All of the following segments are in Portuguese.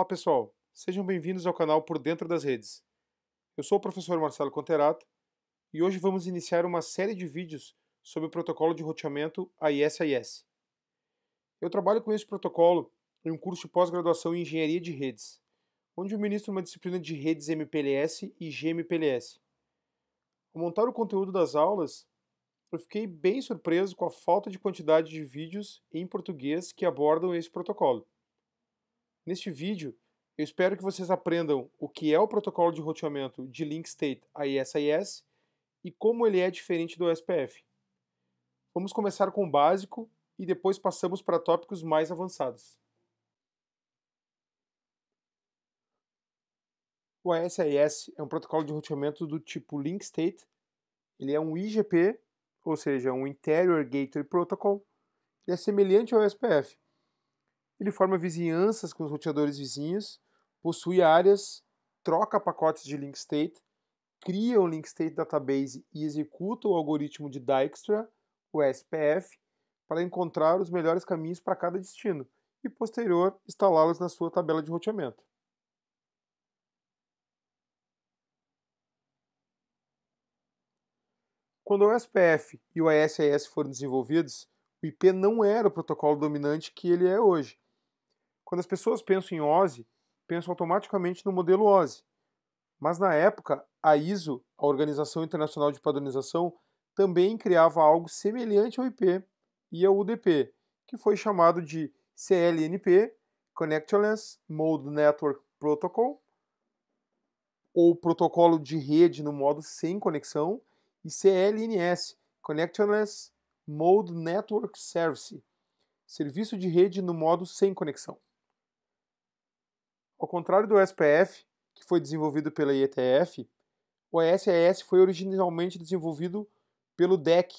Olá pessoal, sejam bem-vindos ao canal Por Dentro das Redes. Eu sou o professor Marcelo Conterato e hoje vamos iniciar uma série de vídeos sobre o protocolo de roteamento AIS-AIS. Eu trabalho com esse protocolo em um curso de pós-graduação em Engenharia de Redes, onde eu ministro uma disciplina de Redes MPLS e GMPLS. Ao montar o conteúdo das aulas, eu fiquei bem surpreso com a falta de quantidade de vídeos em português que abordam esse protocolo. Neste vídeo, eu espero que vocês aprendam o que é o protocolo de roteamento de Link State AIS-AIS e como ele é diferente do SPF. Vamos começar com o básico e depois passamos para tópicos mais avançados. O AIS-AIS é um protocolo de roteamento do tipo Link State. Ele é um IGP, ou seja, um Interior Gateway Protocol. Ele é semelhante ao SPF. Ele forma vizinhanças com os roteadores vizinhos, possui áreas, troca pacotes de link state, cria um link state database e executa o algoritmo de Dijkstra, o SPF, para encontrar os melhores caminhos para cada destino e, posterior, instalá-los na sua tabela de roteamento. Quando o SPF e o AIS-AIS foram desenvolvidos, o IP não era o protocolo dominante que ele é hoje. Quando as pessoas pensam em OSI, pensam automaticamente no modelo OSI. Mas na época, a ISO, a Organização Internacional de Padronização, também criava algo semelhante ao IP e ao UDP, que foi chamado de CLNP, Connectionless Mode Network Protocol, ou protocolo de rede no modo sem conexão, e CLNS, Connectionless Mode Network Service, serviço de rede no modo sem conexão. Ao contrário do SPF, que foi desenvolvido pela IETF, o AIS-AIS foi originalmente desenvolvido pelo DEC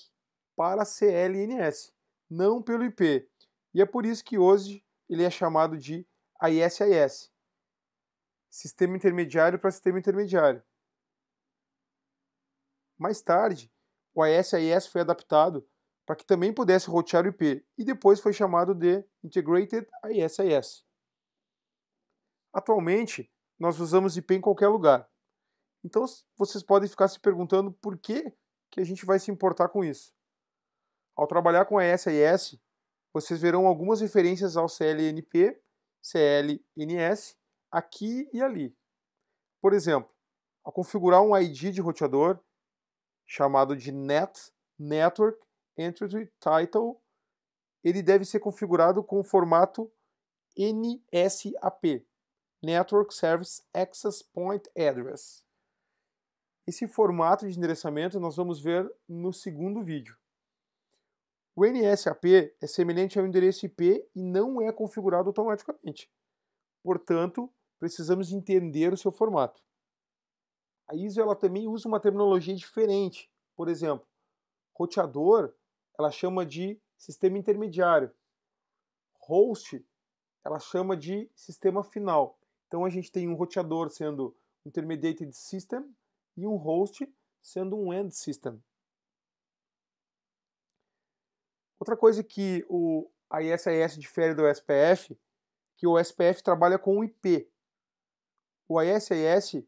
para CLNS, não pelo IP, e é por isso que hoje ele é chamado de AIS-AIS, Sistema Intermediário para Sistema Intermediário. Mais tarde, o AIS-AIS foi adaptado para que também pudesse rotear o IP, e depois foi chamado de Integrated AIS-AIS. Atualmente, nós usamos IP em qualquer lugar. Então, vocês podem ficar se perguntando por que a gente vai se importar com isso. Ao trabalhar com a AIS-AIS, vocês verão algumas referências ao CLNP, CLNS, aqui e ali. Por exemplo, ao configurar um ID de roteador, chamado de NET, Network Entity Title, ele deve ser configurado com o formato NSAP, Network Service Access Point Address. Esse formato de endereçamento nós vamos ver no segundo vídeo. O NSAP é semelhante ao endereço IP e não é configurado automaticamente. Portanto, precisamos entender o seu formato. A ISO ela também usa uma terminologia diferente. Por exemplo, roteador ela chama de sistema intermediário. Host ela chama de sistema final. Então a gente tem um roteador sendo um intermediated system e um host sendo um end system. Outra coisa que o AIS-AIS difere do SPF, que o SPF trabalha com o IP. O AIS-AIS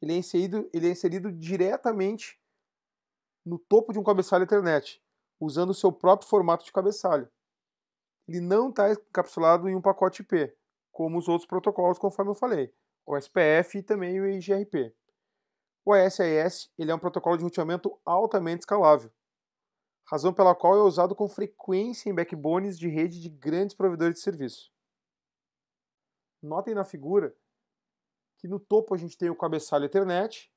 ele é inserido diretamente no topo de um cabeçalho Ethernet, usando o seu próprio formato de cabeçalho. Ele não está encapsulado em um pacote IP, como os outros protocolos, conforme eu falei, o SPF e também o IGRP. O AIS-AIS ele é um protocolo de roteamento altamente escalável, razão pela qual é usado com frequência em backbones de rede de grandes provedores de serviço. Notem na figura que no topo a gente tem o cabeçalho Ethernet,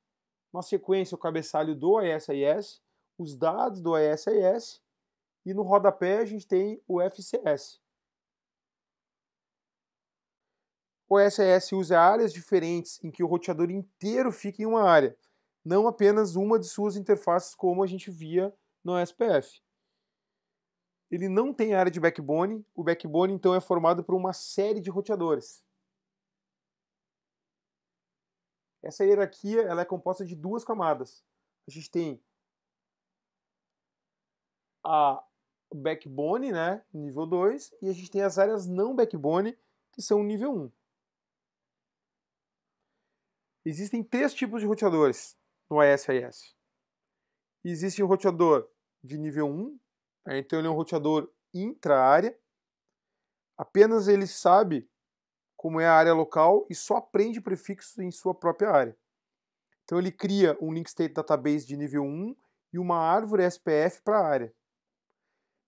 na sequência o cabeçalho do AIS-AIS, os dados do AIS-AIS e no rodapé a gente tem o FCS. O AIS-AIS usa áreas diferentes em que o roteador inteiro fica em uma área, não apenas uma de suas interfaces como a gente via no SPF. Ele não tem área de backbone, o backbone então é formado por uma série de roteadores. Essa hierarquia ela é composta de duas camadas. A gente tem a backbone, né, nível 2, e a gente tem as áreas não backbone, que são nível 1. Existem 3 tipos de roteadores no AS/IS. Existe o roteador de nível 1, então ele é um roteador intra-área. Apenas ele sabe como é a área local e só aprende prefixos em sua própria área. Então ele cria um Link State Database de nível 1 e uma árvore SPF para a área.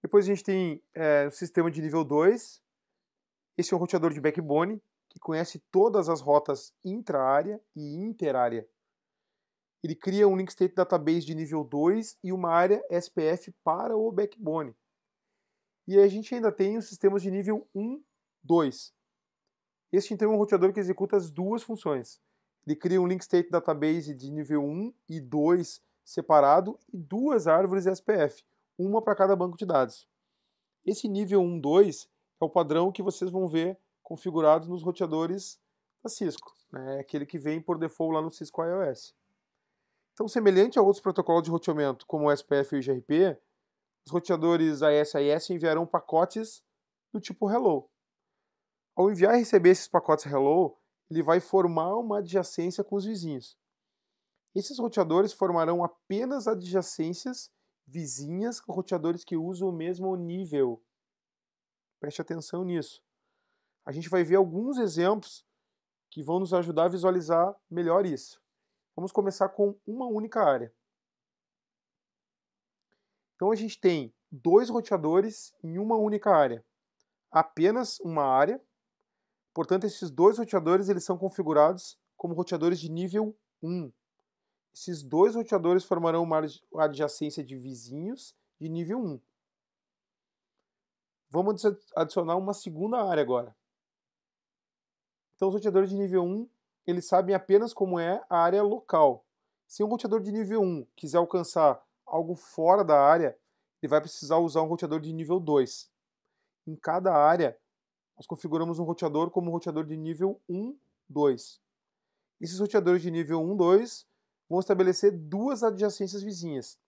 Depois a gente tem o sistema de nível 2. Esse é um roteador de backbone que conhece todas as rotas intra-área e interárea. Ele cria um Link State Database de nível 2 e uma área SPF para o backbone. E a gente ainda tem os sistemas de nível 1, 2. Este então é um roteador que executa as duas funções. Ele cria um Link State Database de nível 1 e 2 separado e 2 árvores SPF, uma para cada banco de dados. Esse nível 1, 2 é o padrão que vocês vão ver configurado nos roteadores da Cisco, né? Aquele que vem por default lá no Cisco IOS. Então, semelhante a outros protocolos de roteamento, como o SPF e o IGRP, os roteadores AS/IS enviarão pacotes do tipo Hello. Ao enviar e receber esses pacotes Hello, ele vai formar uma adjacência com os vizinhos. Esses roteadores formarão apenas adjacências vizinhas com roteadores que usam o mesmo nível. Preste atenção nisso. A gente vai ver alguns exemplos que vão nos ajudar a visualizar melhor isso. Vamos começar com uma única área. Então a gente tem 2 roteadores em uma única área. Apenas uma área. Portanto, esses 2 roteadores eles são configurados como roteadores de nível 1. Esses 2 roteadores formarão uma adjacência de vizinhos de nível 1. Vamos adicionar uma segunda área agora. Então, os roteadores de nível 1, eles sabem apenas como é a área local. Se um roteador de nível 1 quiser alcançar algo fora da área, ele vai precisar usar um roteador de nível 2. Em cada área, nós configuramos um roteador como um roteador de nível 1, 2. Esses roteadores de nível 1, 2 vão estabelecer 2 adjacências vizinhas.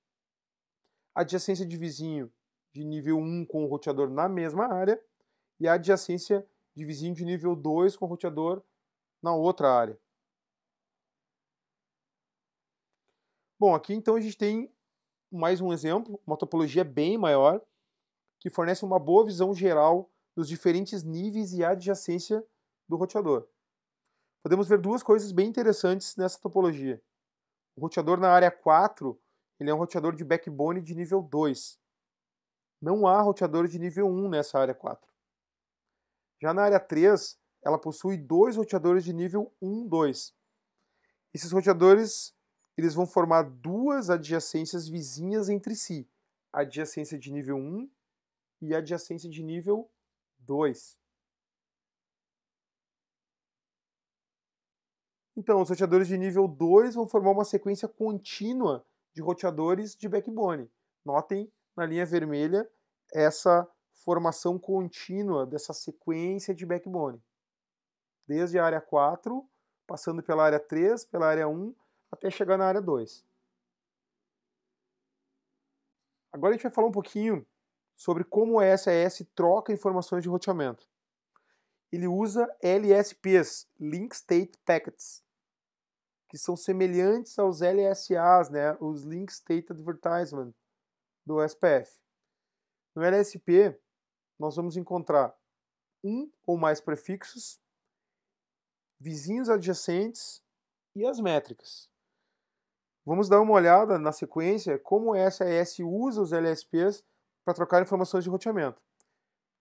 A adjacência de vizinho de nível 1 com o roteador na mesma área e a adjacência de vizinho de nível 2 com o roteador na outra área. Bom, aqui então a gente tem mais um exemplo, uma topologia bem maior, que fornece uma boa visão geral dos diferentes níveis e adjacência do roteador. Podemos ver 2 coisas bem interessantes nessa topologia. O roteador na área 4, ele é um roteador de backbone de nível 2. Não há roteador de nível 1 nessa área 4. Já na área 3, ela possui 2 roteadores de nível 1, 2. Esses roteadores eles vão formar 2 adjacências vizinhas entre si. A adjacência de nível 1 e a adjacência de nível 2. Então, os roteadores de nível 2 vão formar uma sequência contínua de roteadores de backbone. Notem na linha vermelha essa formação contínua dessa sequência de backbone. Desde a área 4, passando pela área 3, pela área 1, até chegar na área 2. Agora a gente vai falar um pouquinho sobre como o SAS troca informações de roteamento. Ele usa LSPs, Link State Packets, que são semelhantes aos LSAs, né, os Link State Advertisement do SPF. No LSP, nós vamos encontrar um ou mais prefixos, vizinhos adjacentes e as métricas. Vamos dar uma olhada na sequência como o SAS usa os LSPs para trocar informações de roteamento.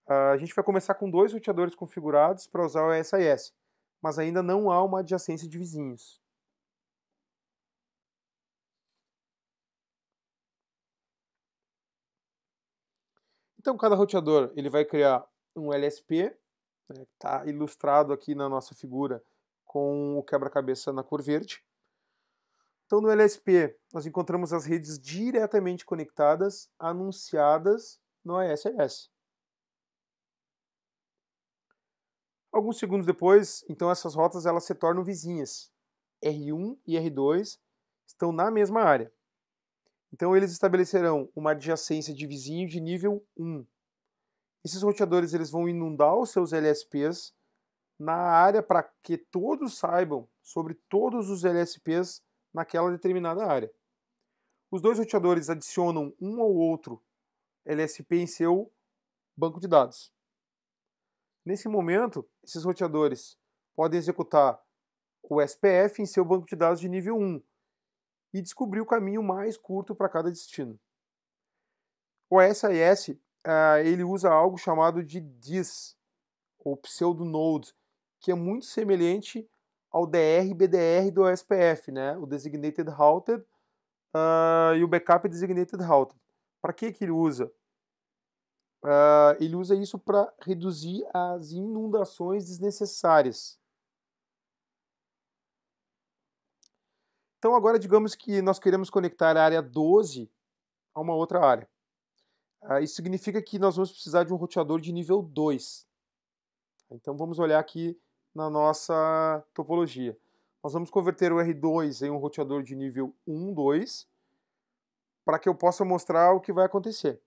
A gente vai começar com 2 roteadores configurados para usar o SAS, mas ainda não há uma adjacência de vizinhos. Então, cada roteador ele vai criar um LSP, né, que está ilustrado aqui na nossa figura com o quebra-cabeça na cor verde. Então, no LSP, nós encontramos as redes diretamente conectadas, anunciadas no AS/IS. Alguns segundos depois, então essas rotas elas se tornam vizinhas. R1 e R2 estão na mesma área. Então eles estabelecerão uma adjacência de vizinho de nível 1. Esses roteadores eles vão inundar os seus LSPs na área para que todos saibam sobre todos os LSPs naquela determinada área. Os dois roteadores adicionam um ao outro LSP em seu banco de dados. Nesse momento, esses roteadores podem executar o SPF em seu banco de dados de nível 1 e descobrir o caminho mais curto para cada destino. O ASIS ele usa algo chamado de DIS, ou pseudonode, que é muito semelhante ao DR e BDR do SPF, né? O Designated Routed e o Backup Designated Routed. Para que ele usa? Ele usa isso para reduzir as inundações desnecessárias. Então agora digamos que nós queremos conectar a área 12 a uma outra área. Isso significa que nós vamos precisar de um roteador de nível 2. Então vamos olhar aqui na nossa topologia. Nós vamos converter o R2 em um roteador de nível 1, 2, para que eu possa mostrar o que vai acontecer.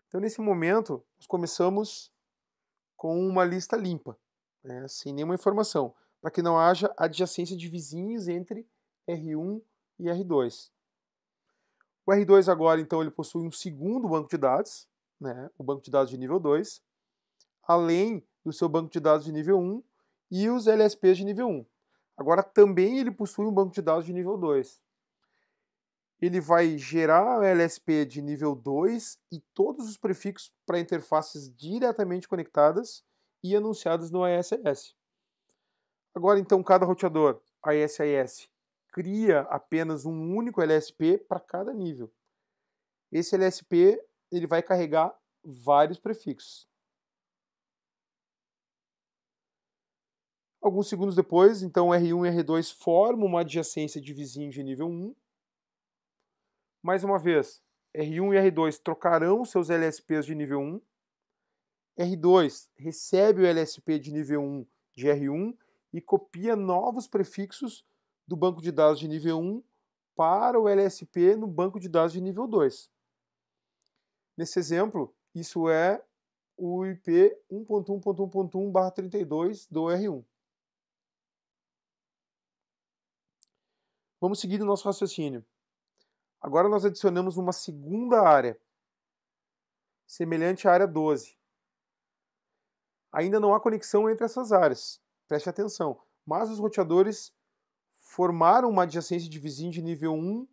Então nesse momento, nós começamos com uma lista limpa, né, sem nenhuma informação, para que não haja adjacência de vizinhos entre R1 e R2. O R2 agora, então, ele possui um segundo banco de dados, né, o banco de dados de nível 2, além do seu banco de dados de nível 1 e os LSPs de nível 1. Agora também ele possui um banco de dados de nível 2. Ele vai gerar o LSP de nível 2 e todos os prefixos para interfaces diretamente conectadas e anunciadas no ASIS. Agora, então, cada roteador ASIS cria apenas um único LSP para cada nível. Esse LSP ele vai carregar vários prefixos. Alguns segundos depois, então, R1 e R2 formam uma adjacência de vizinho de nível 1. Mais uma vez, R1 e R2 trocarão seus LSPs de nível 1. R2 recebe o LSP de nível 1 de R1 e copia novos prefixos do banco de dados de nível 1 para o LSP no banco de dados de nível 2. Nesse exemplo, isso é o IP 1.1.1.1/32 do R1. Vamos seguir o nosso raciocínio. Agora nós adicionamos uma segunda área, semelhante à área 12. Ainda não há conexão entre essas áreas, preste atenção, mas os roteadores formaram uma adjacência de vizinho de nível 1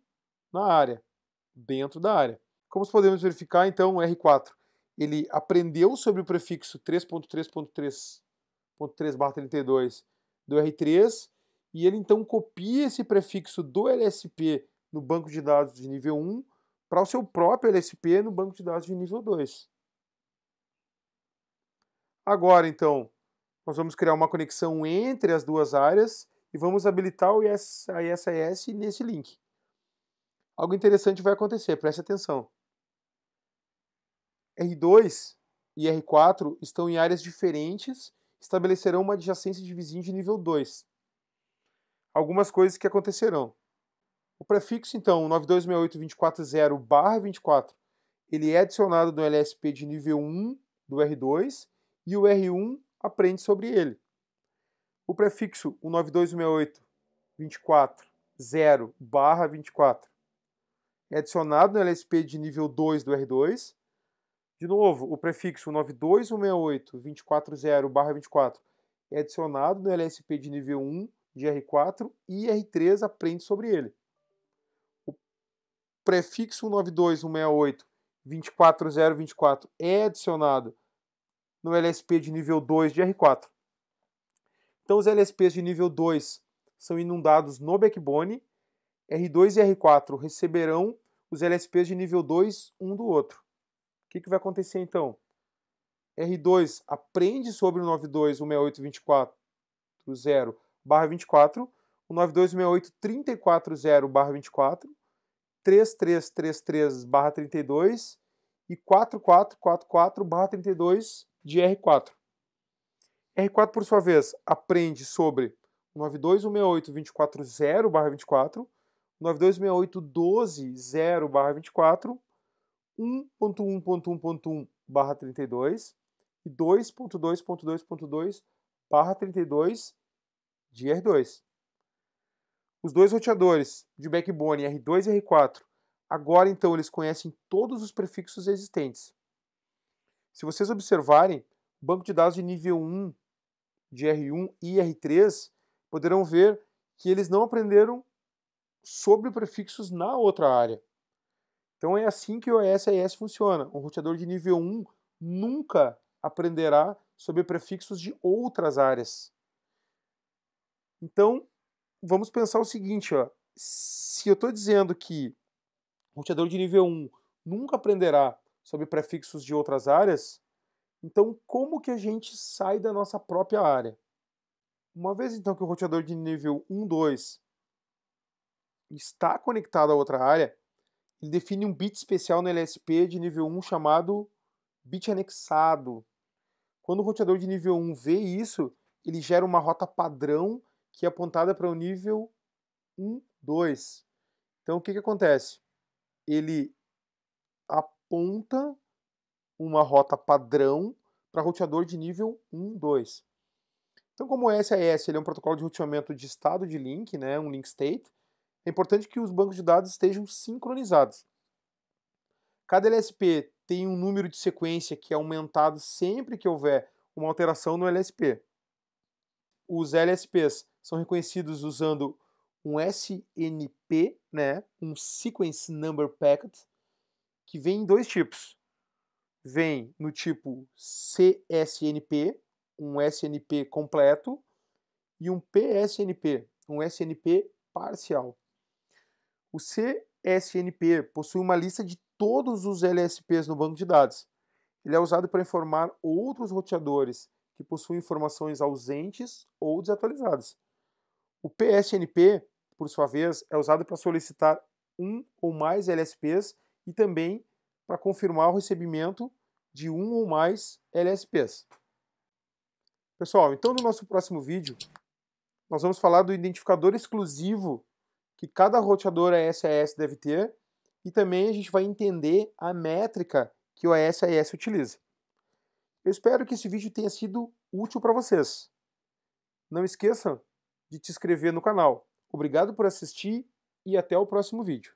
na área, dentro da área. Como podemos verificar, então, o R4 ele aprendeu sobre o prefixo 3.3.3.3/32 do R3 e ele então copia esse prefixo do LSP no banco de dados de nível 1 para o seu próprio LSP no banco de dados de nível 2. Agora, então, nós vamos criar uma conexão entre as duas áreas e vamos habilitar o ASIS nesse link. Algo interessante vai acontecer, preste atenção. R2 e R4 estão em áreas diferentes, estabelecerão uma adjacência de vizinho de nível 2. Algumas coisas que acontecerão. O prefixo, então, 9268.24.0/24, ele é adicionado no LSP de nível 1 do R2 e o R1 aprende sobre ele. O prefixo 19268.24.0/24 é adicionado no LSP de nível 2 do R2. De novo, o prefixo 92168.24.0/24 é adicionado no LSP de nível 1 de R4 e R3 aprende sobre ele. O prefixo 92168.24.0/24 é adicionado no LSP de nível 2 de R4. Então os LSPs de nível 2 são inundados no backbone, R2 e R4 receberão os LSPs de nível 2 um do outro. O que vai acontecer então? R2 aprende sobre o 92.168.24.0/24, o 92.168.34.0/24, 3333/32 e 4444/32 de R4. R4, por sua vez, aprende sobre o 92.168.24.0/24, 92.168.12.0/24, 1.1.1.1/32 e 2.2.2.2/32 de R2. Os dois roteadores de backbone R2 e R4, agora então eles conhecem todos os prefixos existentes. Se vocês observarem, o banco de dados de nível 1, de R1 e R3, poderão ver que eles não aprenderam sobre prefixos na outra área. Então é assim que o AES funciona. Um roteador de nível 1 nunca aprenderá sobre prefixos de outras áreas. Então, vamos pensar o seguinte, ó. Se eu estou dizendo que o roteador de nível 1 nunca aprenderá sobre prefixos de outras áreas, então como que a gente sai da nossa própria área? Uma vez então que o roteador de nível 1, 2 está conectado a outra área, ele define um bit especial no LSP de nível 1 chamado bit anexado. Quando o roteador de nível 1 vê isso, ele gera uma rota padrão que é apontada para o nível 1, 2. Então o que acontece? Ele aponta uma rota padrão para roteador de nível 1, 2. Então, como o SAS ele é um protocolo de roteamento de estado de link, né, um link state, é importante que os bancos de dados estejam sincronizados. Cada LSP tem um número de sequência que é aumentado sempre que houver uma alteração no LSP. Os LSPs são reconhecidos usando um SNP, né, um Sequence Number Packet, que vem em dois tipos. Vem no tipo CSNP, um SNP completo, e um PSNP, um SNP parcial. O CSNP possui uma lista de todos os LSPs no banco de dados. Ele é usado para informar outros roteadores que possuem informações ausentes ou desatualizadas. O PSNP, por sua vez, é usado para solicitar um ou mais LSPs e também para confirmar o recebimento de um ou mais LSPs. Pessoal, então no nosso próximo vídeo, nós vamos falar do identificador exclusivo que cada roteador AES deve ter e também a gente vai entender a métrica que o AES utiliza. Eu espero que esse vídeo tenha sido útil para vocês. Não esqueçam de te inscrever no canal. Obrigado por assistir e até o próximo vídeo.